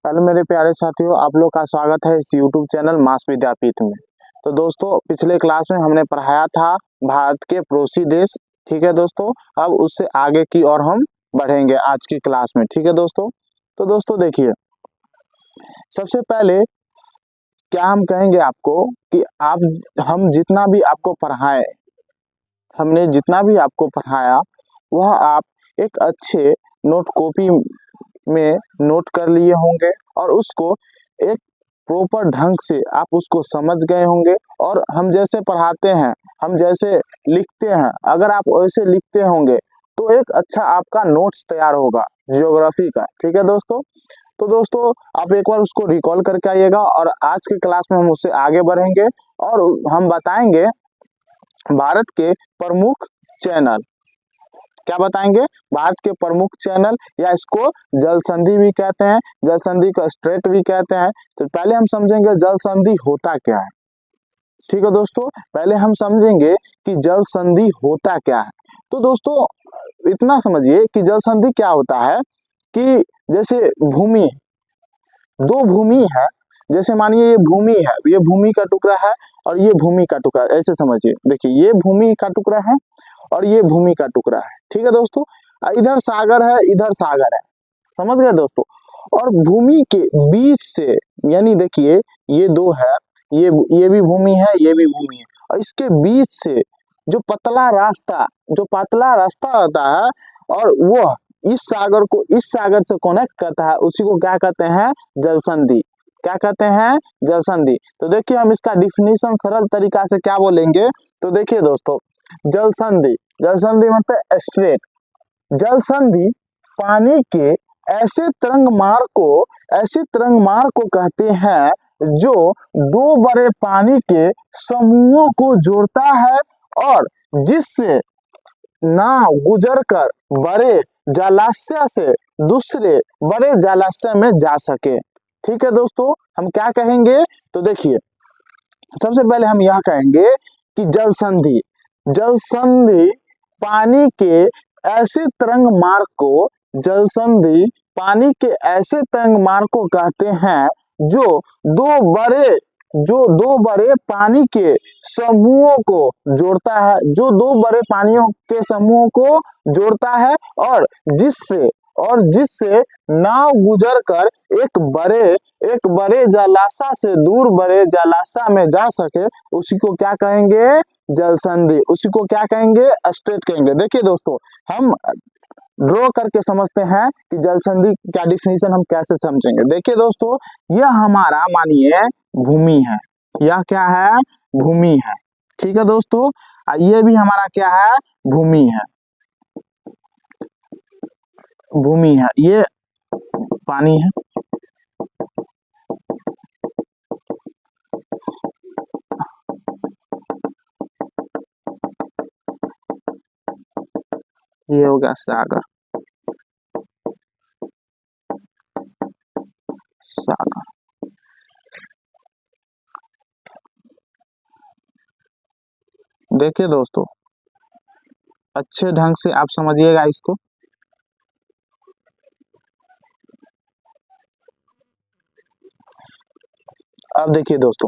Hello मेरे प्यारे साथियों, आप लोग का स्वागत है इस YouTube चैनल मास विद्यापीठ में। तो दोस्तों, पिछले क्लास में हमने पढ़ाया था भारत के पड़ोसी देश। ठीक है दोस्तों, अब उससे आगे की ओर हम बढ़ेंगे आज की क्लास में। ठीक है दोस्तों, तो दोस्तों देखिए, सबसे पहले क्या हम कहेंगे आपको कि हम जितना भी आपको पढ़ाए, हमने जितना भी आपको पढ़ाया वह आप एक अच्छे नोट कॉपी में नोट कर लिए होंगे और उसको एक प्रॉपर ढंग से आप उसको समझ गए होंगे। और हम जैसे पढ़ाते हैं, हम जैसे लिखते हैं, अगर आप वैसे लिखते होंगे तो एक अच्छा आपका नोट्स तैयार होगा ज्योग्राफी का। ठीक है दोस्तों, तो दोस्तों आप एक बार उसको रिकॉल करके आइएगा और आज की क्लास में हम उससे आगे बढ़ेंगे और हम बताएंगे भारत के प्रमुख चैनल। क्या बताएंगे? भारत के प्रमुख चैनल, या इसको जल संधि भी कहते हैं, जल संधि को स्ट्रेट भी कहते हैं। तो पहले हम समझेंगे जल संधि होता क्या है। ठीक है दोस्तों, पहले हम समझेंगे कि जल संधि होता क्या है। तो दोस्तों इतना समझिए कि जल संधि क्या होता है कि जैसे भूमि, दो भूमि है, जैसे मानिए ये भूमि है, ये भूमि का टुकड़ा है और ये भूमि का टुकड़ा, ऐसे समझिए। देखिए ये भूमि का टुकड़ा है और ये भूमि का टुकड़ा है। ठीक है दोस्तों, इधर सागर है, इधर सागर है, समझ गए दोस्तों। और भूमि के बीच से, यानी देखिए ये दो है, ये भी भूमि है, ये भी भूमि है, और इसके बीच से जो पतला रास्ता, जो पतला रास्ता होता है और वह इस सागर को इस सागर से कनेक्ट करता है, उसी को क्या कहते हैं? जल संधि। क्या कहते हैं? जल संधि। तो देखिए हम इसका डिफिनीशन सरल तरीका से क्या बोलेंगे। तो देखिए दोस्तों, जल संधि, जल संधि मतलब स्ट्रेट। जल संधि पानी के ऐसे तरंग मार्ग को, ऐसे तरंग मार्ग को कहते हैं जो दो बड़े पानी के समूहों को जोड़ता है और जिससे नाव गुजरकर बड़े जलाशय से दूसरे बड़े जलाशय में जा सके। ठीक है दोस्तों, हम क्या कहेंगे? तो देखिए सबसे पहले हम यह कहेंगे कि जल संधि, जल संधि पानी के ऐसे तरंग मार्ग को, जल संधि पानी के ऐसे तरंग मार्ग को कहते हैं जो दो बड़े पानी के समूहों को जोड़ता है, जो दो बड़े पानियों के समूहों को जोड़ता है और जिससे नाव गुजरकर एक बड़े जलाशय से दूर बड़े जलाशय में जा सके, उसी को क्या कहेंगे? जल संधि। उसी को क्या कहेंगे? स्ट्रेट कहेंगे। देखिए दोस्तों, हम ड्रॉ करके समझते हैं कि जल संधि का डिफिनीशन हम कैसे समझेंगे। देखिए दोस्तों, यह हमारा मानिए भूमि है, यह क्या है? भूमि है। ठीक है दोस्तों, ये भी हमारा क्या है? भूमि है, भूमि है, ये पानी है, ये हो गया सागर, सागर। देखिए दोस्तों, अच्छे ढंग से आप समझिएगा इसको। अब देखिए दोस्तों,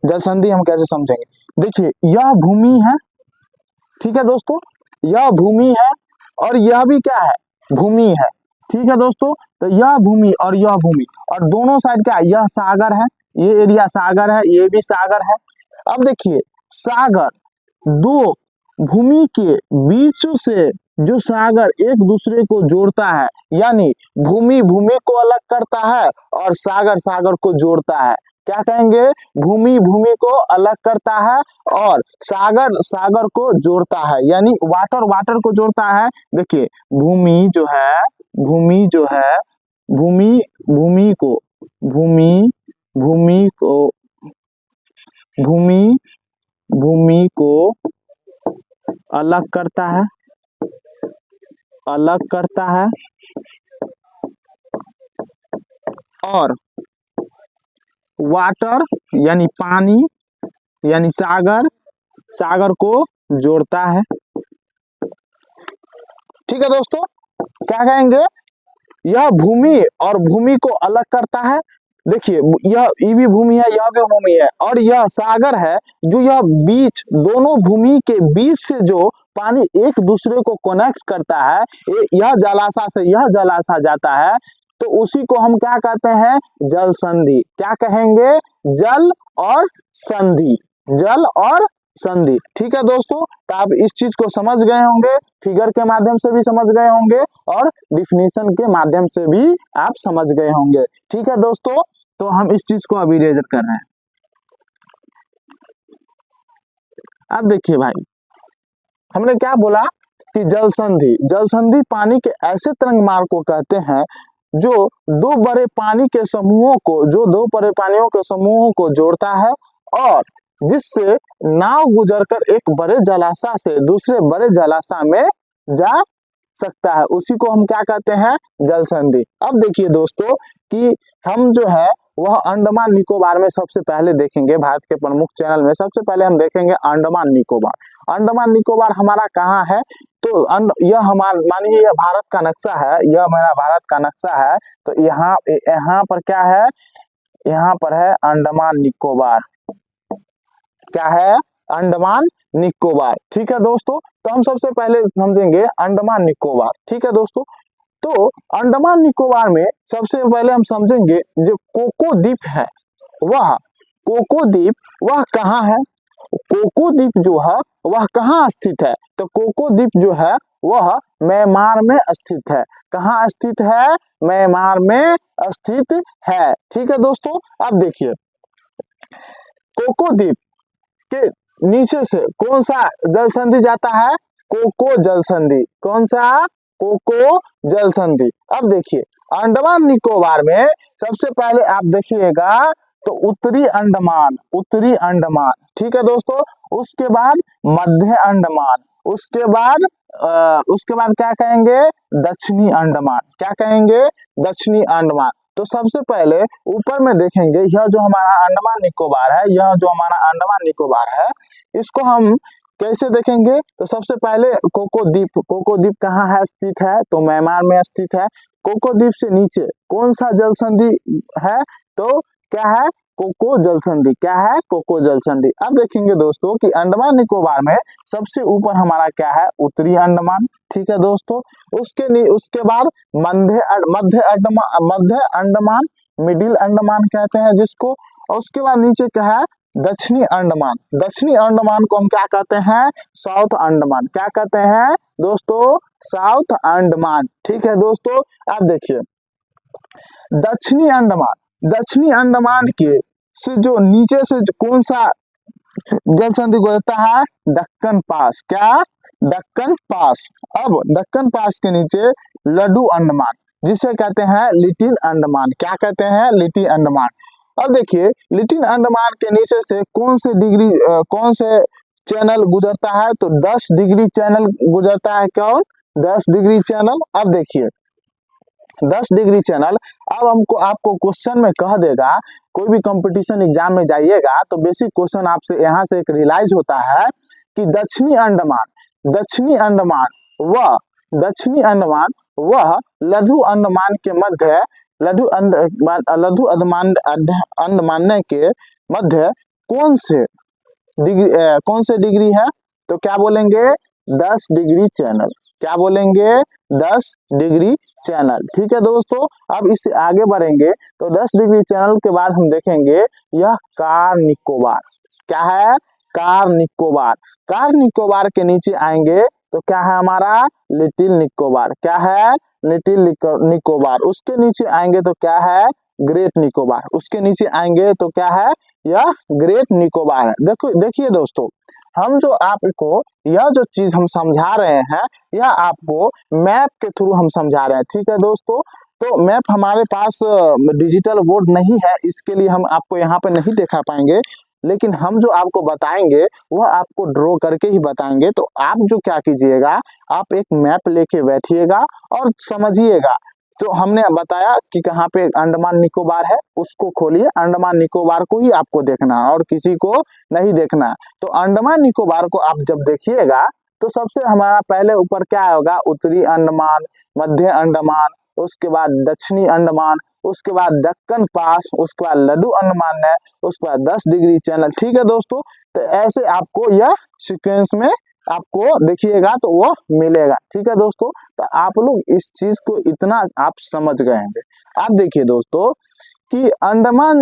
जल संधि हम कैसे समझेंगे। देखिए यह भूमि है, ठीक है दोस्तों, यह भूमि है और यह भी क्या है? भूमि है। ठीक है दोस्तों, तो यह भूमि और यह भूमि, और दोनों साइड क्या है? यह सागर है, ये एरिया सागर है, ये भी सागर है। अब देखिए सागर, दो भूमि के बीच से जो सागर एक दूसरे को जोड़ता है, यानी भूमि भूमि को अलग करता है और सागर सागर को जोड़ता है। क्या कहेंगे? भूमि भूमि को अलग करता है और सागर सागर को जोड़ता है, यानी वाटर वाटर को जोड़ता है। देखिए भूमि जो है, भूमि जो है, भूमि भूमि को, भूमि भूमि को, भूमि भूमि को अलग करता है, अलग करता है, और वाटर यानी पानी, यानी सागर सागर को जोड़ता है। ठीक है दोस्तों, क्या कहेंगे? यह भूमि और भूमि को अलग करता है। देखिए यह भी भूमि है, यह भी भूमि है, और यह सागर है जो यह बीच दोनों भूमि के बीच से जो पानी एक दूसरे को कनेक्ट करता है, यह जलाशय से यह जलाशय जाता है, तो उसी को हम क्या कहते हैं, जल संधि। क्या कहेंगे, जल और संधि, जल और संधि। ठीक है दोस्तों, तो आप इस चीज को समझ गए होंगे, फिगर के माध्यम से भी समझ गए होंगे और डिफिनीशन के माध्यम से भी आप समझ गए होंगे। ठीक है दोस्तों, तो हम इस चीज को अभी रेजर कर रहे हैं। अब देखिए भाई, हमने क्या बोला कि जल संधि, जल संधि पानी के ऐसे तरंग मार्ग को कहते हैं जो दो बड़े पानी के समूहों को, जो दो बड़े पानियों के समूहों को जोड़ता है और जिससे नाव गुजरकर एक बड़े जलाशय से दूसरे बड़े जलाशय में जा सकता है, उसी को हम क्या कहते हैं, जल संधि। अब देखिए दोस्तों कि हम जो है वह अंडमान निकोबार में सबसे पहले देखेंगे, भारत के प्रमुख चैनल में सबसे पहले हम देखेंगे अंडमान निकोबार। अंडमान निकोबार हमारा कहाँ है, तो यह हमारा, मानिए यह भारत का नक्शा है, यह मेरा भारत का नक्शा है, तो यहाँ यहाँ पर क्या है, यहाँ पर है अंडमान निकोबार। क्या है, अंडमान निकोबार। ठीक है दोस्तों, तो हम सबसे पहले समझेंगे अंडमान निकोबार। ठीक है दोस्तों, तो अंडमान निकोबार में सबसे पहले हम समझेंगे जो कोको द्वीप है, वह कोको द्वीप वह कहाँ है, कोको द्वीप जो है वह कहाँ स्थित है, तो कोको द्वीप जो है वह म्यांमार में स्थित है। कहाँ स्थित है, म्यांमार में स्थित है। ठीक है दोस्तों, अब देखिए कोको द्वीप के नीचे से कौन सा जल संधि जाता है, कोको जल संधि। कौन सा, कोको जल संधि। अब देखिए अंडमान निकोबार में सबसे पहले आप देखिएगा तो उत्तरी अंडमान, उत्तरी अंडमान। ठीक है दोस्तों, उसके बाद मध्य अंडमान, उसके बाद क्या कहेंगे, दक्षिणी अंडमान। क्या कहेंगे, दक्षिणी अंडमान। तो सबसे पहले ऊपर में देखेंगे यह जो हमारा अंडमान निकोबार है, यह जो हमारा अंडमान निकोबार है, इसको हम कैसे देखेंगे, तो सबसे पहले कोको द्वीप, कोको द्वीप कहाँ है स्थित है, तो म्यांमार में स्थित है। कोको द्वीप से नीचे कौन सा जल संधि है, तो क्या है, कोको जल संधि। क्या है, कोको जल संधि। अब देखेंगे दोस्तों कि अंडमान निकोबार में सबसे ऊपर हमारा क्या है, उत्तरी अंडमान। ठीक है दोस्तों, उसके बाद मध्य अंडमान, मिडिल अंडमान कहते हैं जिसको, और उसके बाद नीचे क्या है, दक्षिणी अंडमान। दक्षिणी अंडमान को हम क्या कहते हैं, साउथ अंडमान। क्या कहते हैं दोस्तों, साउथ अंडमान। ठीक है दोस्तों, अब देखिए दक्षिणी अंडमान, दक्षिणी अंडमान के से जो नीचे से कौन सा जल संधि गुजरता है, दक्कन पास। क्या, दक्कन पास। अब दक्कन पास के नीचे लड्डू अंडमान, जिसे कहते हैं लिटिल अंडमान। क्या कहते हैं, लिटिल अंडमान। अब देखिए लिटिल अंडमान के नीचे से कौन से चैनल गुजरता है, तो 10 डिग्री चैनल गुजरता है। कौन, 10 डिग्री चैनल। अब देखिए 10 डिग्री चैनल। अब हमको आपको क्वेश्चन में कह देगा, कोई भी कंपटीशन एग्जाम में जाइएगा तो बेसिक क्वेश्चन आपसे यहाँ से एक रियलाइज होता है कि दक्षिणी अंडमान, दक्षिणी अंडमान वह लघु अंडमान के मध्य, लघु अंडमान के मध्य कौन से डिग्री है, तो क्या बोलेंगे, 10 डिग्री चैनल। क्या बोलेंगे, 10 डिग्री चैनल। ठीक है दोस्तों, अब इससे आगे बढ़ेंगे तो 10 डिग्री चैनल के बाद हम देखेंगे यह कार निकोबार। क्या है, कार निकोबार। कार निकोबार के नीचे आएंगे तो क्या है हमारा, लिटिल निकोबार। क्या है, लिटिल निकोबार। उसके नीचे आएंगे तो क्या है, ग्रेट निकोबार। उसके नीचे आएंगे तो क्या है, यह ग्रेट निकोबार है। देखिए दोस्तों, हम जो आपको यह जो चीज हम समझा रहे हैं, यह आपको मैप के थ्रू हम समझा रहे हैं। ठीक है दोस्तों, तो मैप हमारे पास डिजिटल बोर्ड नहीं है, इसके लिए हम आपको यहाँ पे नहीं दिखा पाएंगे, लेकिन हम जो आपको बताएंगे वह आपको ड्रॉ करके ही बताएंगे। तो आप जो क्या कीजिएगा, आप एक मैप लेके बैठिएगा और समझिएगा। तो हमने बताया कि कहाँ पे अंडमान निकोबार है, उसको खोलिए, अंडमान निकोबार को ही आपको देखना है और किसी को नहीं देखना है। तो अंडमान निकोबार को आप जब देखिएगा तो सबसे हमारा पहले ऊपर क्या होगा, उत्तरी अंडमान, मध्य अंडमान, उसके बाद दक्षिणी अंडमान, उसके बाद दक्कन पास, उसके बाद लड्डू अंडमान है, उसके बाद 10 डिग्री चैनल। ठीक है दोस्तों, तो ऐसे आपको यह सीक्वेंस में आपको देखिएगा तो वो मिलेगा। ठीक है दोस्तों, तो आप लोग इस चीज को इतना आप समझ गए होंगे। आप देखिए दोस्तों कि अंडमान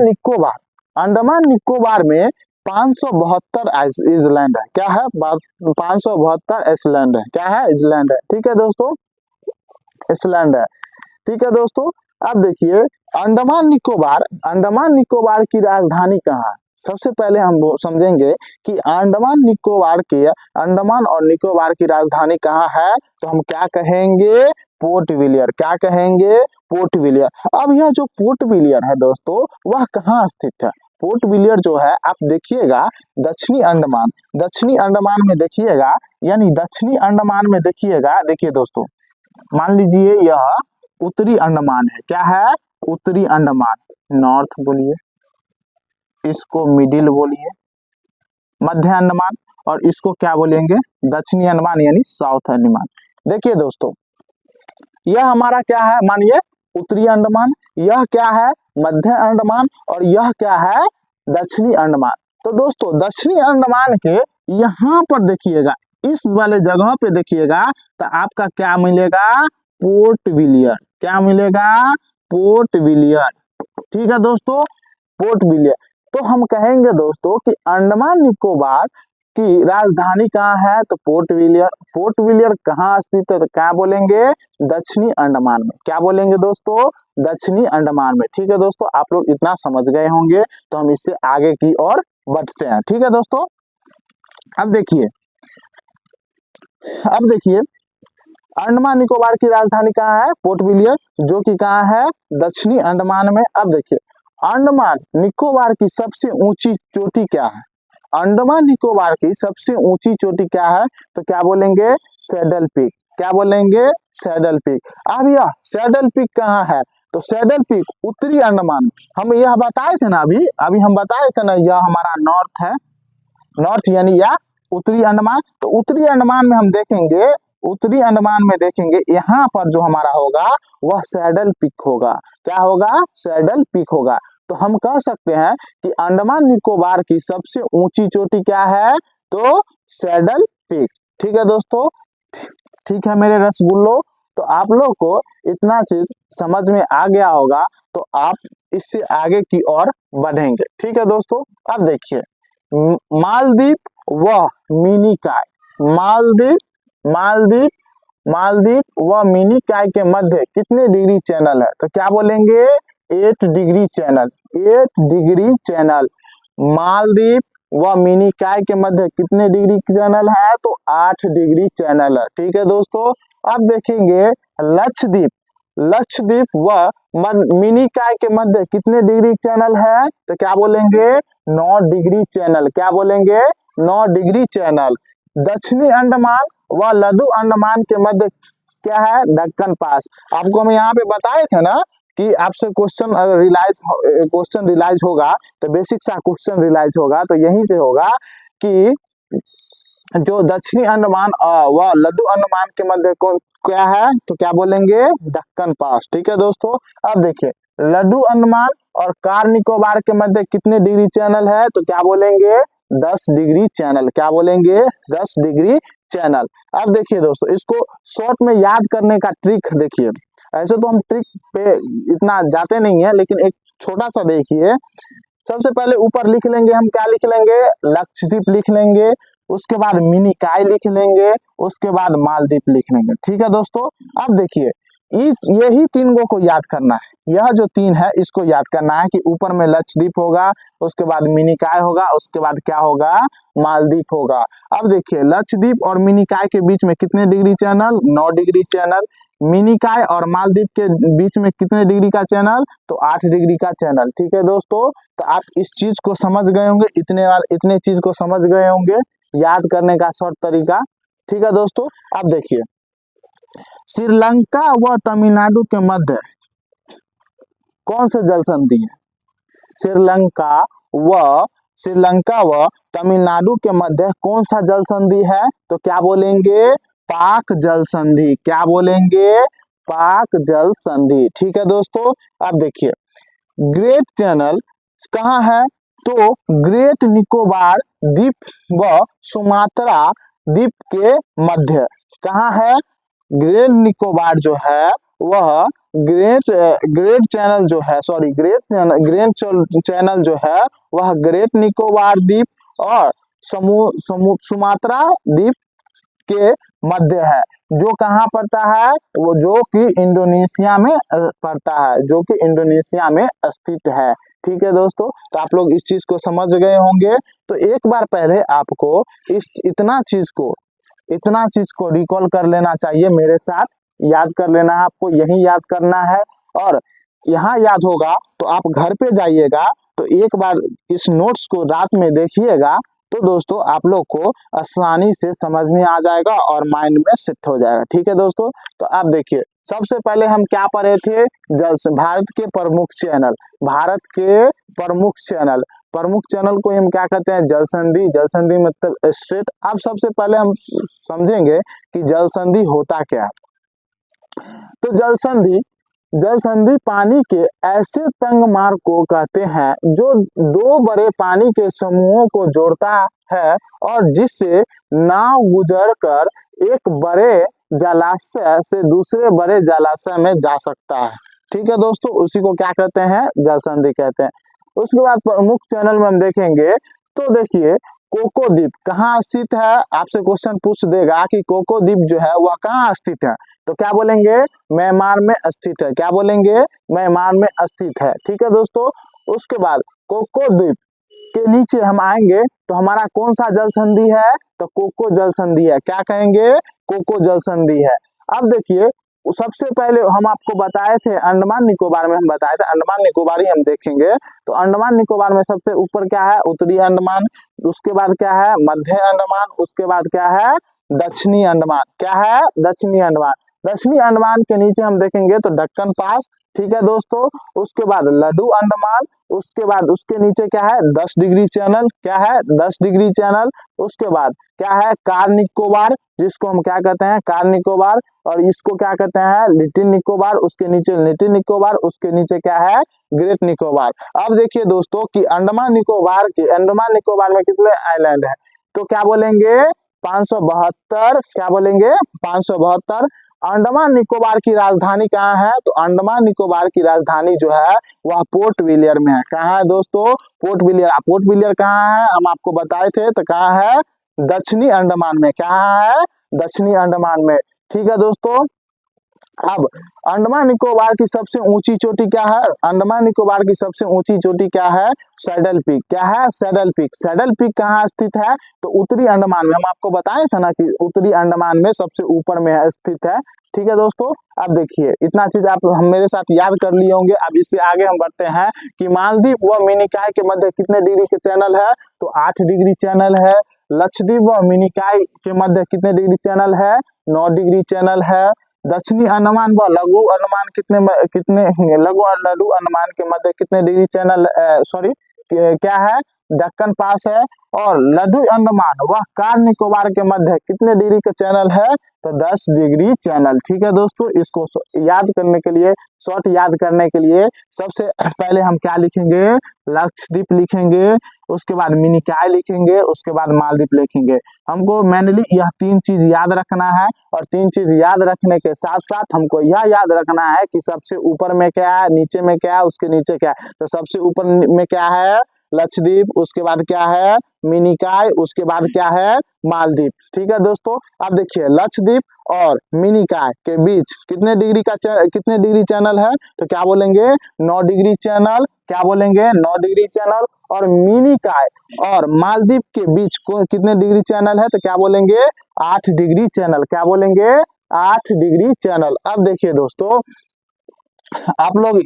निकोबार में 572 आइलैंड है। क्या है? 572 आइलैंड है। क्या है? आइलैंड है। ठीक है दोस्तों, आइलैंड है। ठीक है दोस्तों, अब देखिए अंडमान निकोबार की राजधानी कहाँ है? सबसे पहले हम समझेंगे कि अंडमान और निकोबार की राजधानी कहाँ है, तो हम क्या कहेंगे? पोर्ट विलियर। क्या कहेंगे? पोर्ट विलियर। अब यह जो पोर्ट विलियर है दोस्तों, वह कहाँ स्थित है? पोर्ट विलियर जो है आप देखिएगा दक्षिणी अंडमान में देखिएगा, यानी दक्षिणी अंडमान में देखिएगा। देखिए दोस्तों, मान लीजिए यह उत्तरी अंडमान है। क्या है? उत्तरी अंडमान। नॉर्थ बोलिए, इसको मिडिल बोलिए, मध्य अंडमान, और इसको क्या बोलेंगे? दक्षिणी अंडमान यानी साउथ अंडमान। देखिए दोस्तों, यह हमारा क्या है? मानिए उत्तरी अंडमान, यह क्या है? मध्य अंडमान, और यह क्या है? दक्षिणी अंडमान। तो दोस्तों दक्षिणी अंडमान के यहाँ पर देखिएगा, इस वाले जगह पे देखिएगा, तो आपका क्या मिलेगा? पोर्ट विलियर। क्या मिलेगा? पोर्ट विलियर। ठीक है दोस्तों, पोर्ट विलियर। तो हम कहेंगे दोस्तों कि अंडमान निकोबार की राजधानी कहाँ है, तो पोर्ट विलियर। पोर्ट विलियर कहाँ स्थित है, तो क्या बोलेंगे? दक्षिणी अंडमान में। क्या बोलेंगे दोस्तों? दक्षिणी अंडमान में। ठीक है दोस्तों, आप लोग इतना समझ गए होंगे, तो हम इससे आगे की ओर बढ़ते हैं। ठीक है दोस्तों, अब देखिए अंडमान निकोबार की राजधानी कहाँ है? पोर्ट विलियर, जो कि कहाँ है? दक्षिणी अंडमान में। अब देखिए अंडमान निकोबार की सबसे ऊंची चोटी क्या है? अंडमान निकोबार की सबसे ऊंची चोटी क्या है, तो क्या बोलेंगे? Saddle peak. क्या बोलेंगे? Saddle peak. अब यह सैडल पीक कहाँ है, तो सैडल पीक उत्तरी अंडमान। हम यह बताए थे ना, अभी हम बताए थे ना, यह हमारा नॉर्थ है, नॉर्थ यानी या उत्तरी अंडमान। तो उत्तरी अंडमान में हम देखेंगे, उत्तरी अंडमान में देखेंगे, यहाँ पर जो हमारा होगा वह सैडल पीक होगा। क्या होगा? सैडल पीक होगा। तो हम कह सकते हैं कि अंडमान निकोबार की सबसे ऊंची चोटी क्या है, तो सैडल पीक। ठीक है दोस्तों, ठीक है मेरे रसगुल्लो, तो आप लोग को इतना चीज समझ में आ गया होगा, तो आप इससे आगे की ओर बढ़ेंगे। ठीक है दोस्तों, अब देखिए मालदीप व मिनिकॉय, मालदीप व मिनिकॉय के मध्य कितने डिग्री चैनल है, तो क्या बोलेंगे? 8 degree channel. 8 degree channel. Maldives व मिनिकॉय के मध्य कितने डिग्री चैनल है, तो 8 डिग्री चैनल है। ठीक है दोस्तों, अब देखेंगे लक्षद्वीप व मिनिकॉय के मध्य कितने डिग्री चैनल है, तो क्या बोलेंगे? 9 डिग्री चैनल। क्या बोलेंगे? 9 डिग्री चैनल। दक्षिणी अंडमान व लघु अंडमान के मध्य क्या है? दक्कन पास। आपको हम यहाँ पे बताए थे ना कि आपसे क्वेश्चन रिलाइज होगा, तो बेसिक सा क्वेश्चन रिलाइज होगा, तो यहीं से होगा कि जो दक्षिणी अंडमान व लघु अंडमान के मध्य कौन क्या है, तो क्या बोलेंगे? दक्कन पास। ठीक है दोस्तों, अब देखिए लड्डू अंडमान और कार निकोबार के मध्य कितने डिग्री चैनल है, तो क्या बोलेंगे? 10 डिग्री चैनल। क्या बोलेंगे? 10 डिग्री चैनल। अब देखिए दोस्तों, इसको शॉर्ट में याद करने का ट्रिक देखिए। ऐसे तो हम ट्रिक पे इतना जाते नहीं है, लेकिन एक छोटा सा देखिए। सबसे पहले ऊपर लिख लेंगे, हम क्या लिख लेंगे? लक्षद्वीप लिख लेंगे, उसके बाद मिनिकॉय लिख लेंगे, उसके बाद मालदीप लिख लेंगे। ठीक है दोस्तों, अब देखिए यही 3 को याद करना है। यह जो 3 है इसको याद करना है कि ऊपर में लक्षद्वीप होगा, उसके बाद मिनिकॉय होगा, उसके बाद क्या होगा? मालदीप होगा। अब देखिए लक्षद्वीप और मिनिकॉय के बीच में कितने degree channel? 9 degree channel. Minicoy और मालदीप के बीच में कितने डिग्री का चैनल? तो 8 डिग्री का चैनल। ठीक है दोस्तों, तो आप इस चीज को समझ गए होंगे, इतने चीज को समझ गए होंगे, याद करने का शॉर्ट तरीका। ठीक है दोस्तों, अब देखिए श्रीलंका व तमिलनाडु के मध्य कौन सा जल संधि है? श्रीलंका व तमिलनाडु के मध्य कौन सा जल संधि है, तो क्या बोलेंगे? पाक जल संधि। क्या बोलेंगे? पाक जल संधि। ठीक है दोस्तों, अब देखिए ग्रेट चैनल कहाँ है, तो ग्रेट निकोबार द्वीप व सुमात्रा द्वीप के मध्य। कहाँ है, ग्रेट निकोबार जो है वह ग्रेट चैनल जो है, सॉरी ग्रेट चैनल जो है वह ग्रेट निकोबार द्वीप और सुमात्रा द्वीप के मध्य है, जो कहाँ पड़ता है, वो जो कि इंडोनेशिया में पड़ता है, जो कि इंडोनेशिया में स्थित है। ठीक है दोस्तों, तो आप लोग इस चीज को समझ गए होंगे। तो एक बार पहले आपको इतना चीज को रिकॉल कर लेना चाहिए, मेरे साथ याद कर लेना है, आपको यही याद करना है। और यहाँ याद होगा तो आप घर पे जाइएगा तो एक बार इस नोट्स को रात में देखिएगा, तो दोस्तों आप लोग को आसानी से समझ में आ जाएगा और माइंड में सेट हो जाएगा। ठीक है दोस्तों, तो आप देखिए सबसे पहले हम क्या पढ़े थे, भारत के प्रमुख चैनल। भारत के प्रमुख चैनल को हम क्या कहते हैं, जल संधि। जल संधि मतलब स्ट्रेट। अब सबसे पहले हम समझेंगे कि जल संधि होता क्या है। तो जल संधि पानी के ऐसे तंग मार्ग को कहते हैं जो दो बड़े पानी के समूहों को जोड़ता है और जिससे नाव गुजर कर एक बड़े जलाशय से दूसरे बड़े जलाशय में जा सकता है। ठीक है दोस्तों, उसी को क्या कहते हैं, जल संधि कहते हैं। उसके बाद प्रमुख चैनल में हम देखेंगे तो देखिए कोको द्वीप कहाँ स्थित है, आपसे क्वेश्चन पूछ देगा कि कोको द्वीप जो है वह कहाँ स्थित है, तो क्या बोलेंगे, म्यांमार में स्थित है। क्या बोलेंगे, म्यांमार में स्थित है। ठीक है दोस्तों, उसके बाद कोको द्वीप के नीचे हम आएंगे तो हमारा कौन सा जल संधि है, तो कोको जल संधि है। क्या कहेंगे, कोको जल संधि है। अब देखिए सबसे पहले हम आपको बताए थे अंडमान निकोबार में, हम बताए थे अंडमान निकोबार ही हम देखेंगे। तो अंडमान निकोबार में सबसे ऊपर क्या है, उत्तरी अंडमान। उसके बाद क्या है, मध्य अंडमान। उसके बाद क्या है, दक्षिणी अंडमान। क्या है, दक्षिणी अंडमान। दक्षिणी अंडमान के नीचे हम देखेंगे तो दक्कन पास। ठीक है दोस्तों, उसके बाद लड्डू अंडमान। उसके बाद उसके नीचे क्या है, 10 डिग्री चैनल। क्या है, 10 डिग्री चैनल। उसके बाद क्या है, कार निकोबार, जिसको हम क्या कहते हैं, कार निकोबार। और इसको क्या कहते हैं, लिटिल निकोबार। उसके नीचे लिटिल निकोबार। उसके नीचे क्या है, ग्रेट निकोबार। अब देखिए दोस्तों कि अंडमान निकोबार में कितने आइलैंड है, तो क्या बोलेंगे, 572। क्या बोलेंगे, 572। अंडमान निकोबार की राजधानी कहाँ है, तो अंडमान निकोबार की राजधानी जो है वह पोर्ट विलियर में है। कहाँ है दोस्तों, पोर्ट विलियर। पोर्ट विलियर कहाँ है, हम आपको बताए थे, तो कहाँ है, दक्षिणी अंडमान में। कहाँ है, दक्षिणी अंडमान में। ठीक है दोस्तों, अब अंडमान निकोबार की सबसे ऊंची चोटी क्या है, अंडमान निकोबार की सबसे ऊंची चोटी क्या है, सैडल पीक। क्या है, सैडल पीक। सैडल पीक कहाँ स्थित है, तो उत्तरी अंडमान में। हम आपको बताए थे ना कि उत्तरी अंडमान में सबसे ऊपर में स्थित है। ठीक है दोस्तों, अब देखिए इतना चीज आप हम मेरे साथ याद कर लिए होंगे। अब इससे आगे हम बढ़ते हैं कि मालदीव व मिनिकॉय के मध्य कितने डिग्री के चैनल है, तो 8 डिग्री चैनल है। लक्षद्वीप व मिनिकॉय के मध्य कितने डिग्री चैनल है, 9 डिग्री चैनल है। दक्षिणी अंडमान व लघु अंडमान कितने लघु और लघु अंडमान के मध्य कितने डिग्री चैनल, सॉरी क्या है, दक्कन पास है। और लघु अंडमान व कार निकोबार के मध्य कितने डिग्री का चैनल है, तो 10 डिग्री चैनल। ठीक है दोस्तों, इसको याद करने के लिए, शॉर्ट याद करने के लिए सबसे पहले हम क्या लिखेंगे, लक्षद्वीप लिखेंगे। उसके बाद मिनिकॉय लिखेंगे। उसके बाद मालदीव लिखेंगे। हमको मेनली यह 3 चीज याद रखना है। और 3 चीज याद रखने के साथ साथ हमको यह याद रखना है कि सबसे ऊपर में क्या है, नीचे में क्या है, उसके नीचे क्या है। तो सबसे ऊपर में क्या है, लक्षद्वीप। उसके बाद क्या है, मिनिकॉय। उसके बाद क्या है, मालदीव। ठीक है दोस्तों, अब देखिए लक्षद्वीप और मिनिकॉय के बीच कितने डिग्री चैनल है, तो क्या बोलेंगे, 9 डिग्री चैनल। क्या बोलेंगे, 9 डिग्री चैनल। और मिनिकॉय और मालदीव के बीच कितने डिग्री चैनल है, तो क्या बोलेंगे, 8 डिग्री चैनल। क्या बोलेंगे, 8 डिग्री चैनल। अब देखिए दोस्तों आप लोग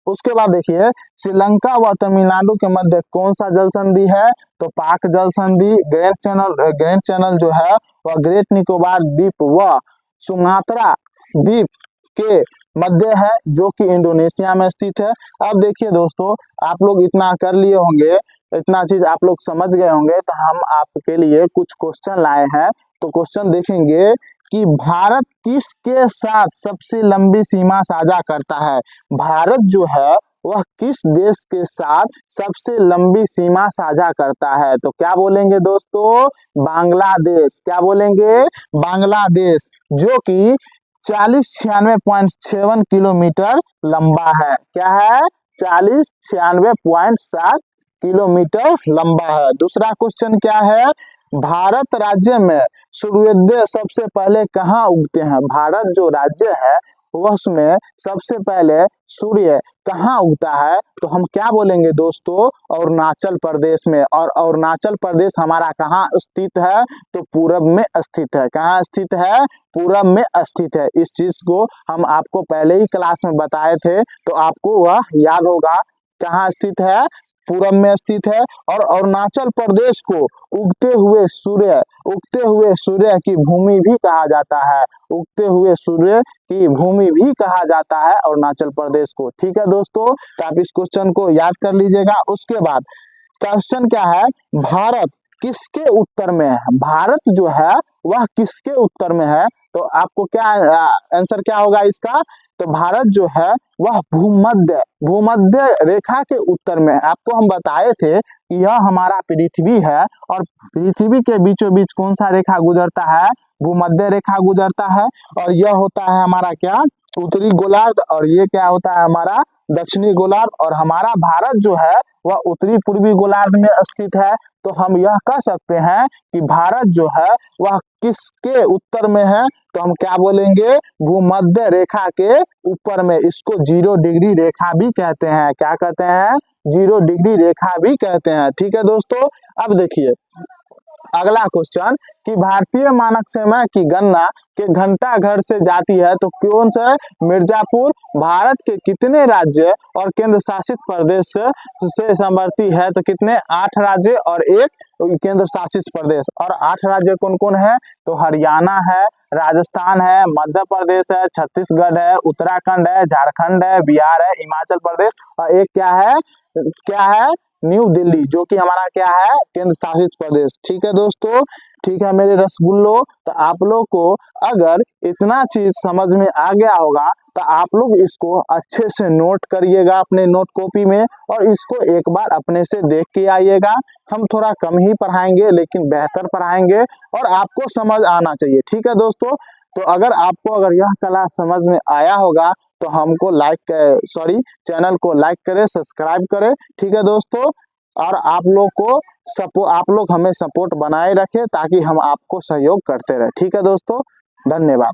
उसके बाद देखिए श्रीलंका व तमिलनाडु के मध्य कौन सा जल संधि है, तो पाक जल संधि। ग्रेट चैनल जो है वह ग्रेट निकोबार द्वीप व सुमात्रा द्वीप के मध्य है, जो कि इंडोनेशिया में स्थित है। अब देखिए दोस्तों आप लोग इतना कर लिए होंगे, इतना चीज आप लोग समझ गए होंगे, तो हम आपके लिए कुछ क्वेश्चन लाए हैं। तो क्वेश्चन देखेंगे कि भारत किसके साथ सबसे लंबी सीमा साझा करता है। भारत जो है वह किस देश के साथ सबसे लंबी सीमा साझा करता है। तो क्या बोलेंगे दोस्तों, बांग्लादेश। क्या बोलेंगे, बांग्लादेश, जो कि 4096.7 किलोमीटर लंबा है। क्या है, 4096.7 किलोमीटर लंबा है। दूसरा क्वेश्चन क्या है, भारत राज्य में सूर्योदय सबसे पहले कहाँ उगते हैं। भारत जो राज्य है वह उसमें सबसे पहले सूर्य कहाँ उगता है। तो हम क्या बोलेंगे दोस्तों, अरुणाचल प्रदेश में। और अरुणाचल प्रदेश हमारा कहाँ स्थित है, तो पूरब में स्थित है। कहाँ स्थित है, पूरब में स्थित है। इस चीज को हम आपको पहले ही क्लास में बताए थे, तो आपको वह याद होगा। कहाँ स्थित है, पूरब में स्थित है। और अरुणाचल प्रदेश को उगते हुए सूर्य की भूमि भी कहा जाता है। उगते हुए सूर्य की भूमि भी कहा जाता है अरुणाचल प्रदेश को। ठीक है दोस्तों, तो आप इस क्वेश्चन को याद कर लीजिएगा। उसके बाद क्वेश्चन क्या है, भारत किसके उत्तर में है। भारत जो है वह किसके उत्तर में है। तो आपको क्या आंसर क्या होगा इसका, तो भारत जो है वह भूमध्य रेखा के उत्तर में। आपको हम बताए थे कि यह हमारा पृथ्वी है और पृथ्वी के बीचों बीच कौन सा रेखा गुजरता है, भूमध्य रेखा गुजरता है। और यह होता है हमारा क्या, उत्तरी गोलार्ध, और ये क्या होता है हमारा दक्षिणी गोलार्ध। और हमारा भारत जो है वह उत्तरी पूर्वी गोलार्ध में स्थित है। तो हम यह कह सकते हैं कि भारत जो है वह किसके उत्तर में है, तो हम क्या बोलेंगे, भूमध्य रेखा के ऊपर में। इसको 0 डिग्री रेखा भी कहते हैं। क्या कहते हैं, 0 डिग्री रेखा भी कहते हैं। ठीक है दोस्तों, अब देखिए अगला क्वेश्चन कि भारतीय मानक समय की गणना के घंटा घर से जाती है। तो कौन सा, मिर्जापुर। भारत के कितने राज्य और केंद्र शासित प्रदेश से संबंधी है, तो कितने, 8 राज्य और 1 केंद्र शासित प्रदेश। और 8 राज्य कौन कौन है, तो हरियाणा है, राजस्थान है, मध्य प्रदेश है, छत्तीसगढ़ है, उत्तराखंड है, झारखंड है, बिहार है, हिमाचल प्रदेश। और एक क्या है, न्यू दिल्ली, जो कि हमारा क्या है, केंद्र शासित प्रदेश। ठीक है दोस्तों, ठीक है मेरे रसगुल्लो। तो आप लोग को अगर इतना चीज समझ में आ गया होगा तो आप लोग इसको अच्छे से नोट करिएगा अपने नोट कॉपी में, और इसको एक बार अपने से देख के आइएगा। हम थोड़ा कम ही पढ़ाएंगे लेकिन बेहतर पढ़ाएंगे और आपको समझ आना चाहिए। ठीक है दोस्तों, तो अगर यह क्लास समझ में आया होगा तो हमको चैनल को लाइक करें, सब्सक्राइब करें। ठीक है दोस्तों, और आप लोग हमें सपोर्ट बनाए रखें ताकि हम आपको सहयोग करते रहे। ठीक है दोस्तों, धन्यवाद।